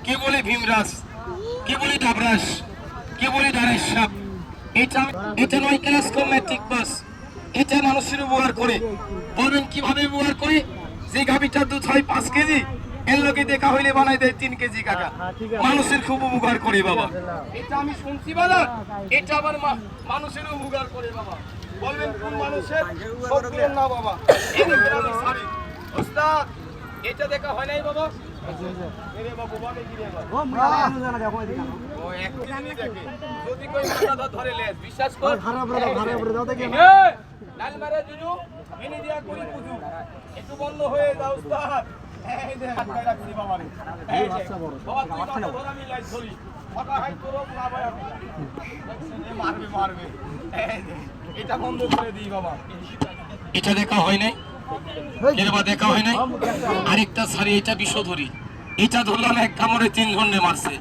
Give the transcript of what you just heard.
কে বলে ভীমরাজ, কে বলে ডাবরাস, কে বলে দাঁড়ের সাপ। এটা নয় ক্লাস কম ম্যাট্রিক পাস। এটা মানুষের উপকার করে। বলবেন কিভাবে উপকার করে? যে গাভীটার দুধ হয় 5 কেজি, এর লোকে দেখা হইলে বানাই দেয় 3 কেজি কাকা। মানুষের খুব উপকার করে বাবা। এটা আমি শুনছি বাবা, এটা আবার মানুষের উপকার করে বাবা। বলবেন কোন মানুষের? সত্যির না বাবা। এই দেখেন আমি সারি ওস্তাদ, এটা দেখা হয় নাই বাবা। এরে বাবু বলে কি রে বাবা? ও এক কেজি দেখে যদি কই মাথা ধরে লেজ বিশ্বাস কর। ভাড়া দাও দেখি লাল মারে দিলু এনে দিয়া করি বুঝু একটু বন্ধ হয়ে যাও ওস্তাদ। এই দেখ হাত রাখছি বাবা রে। এই বাবা তুই কথা ধর আমি লাইট ধরি কথা হাই করো না ভাই আমি মারবে মারবে। এটা বন্ধ করে দিই বাবা। এটা দেখা হয় নাই, এরবা দেখা হয় নাই। আরেকটা সারি এটা বিষধরি, এটা ধরলাম এক কামড়ে 3 ঘন্টা মারছে।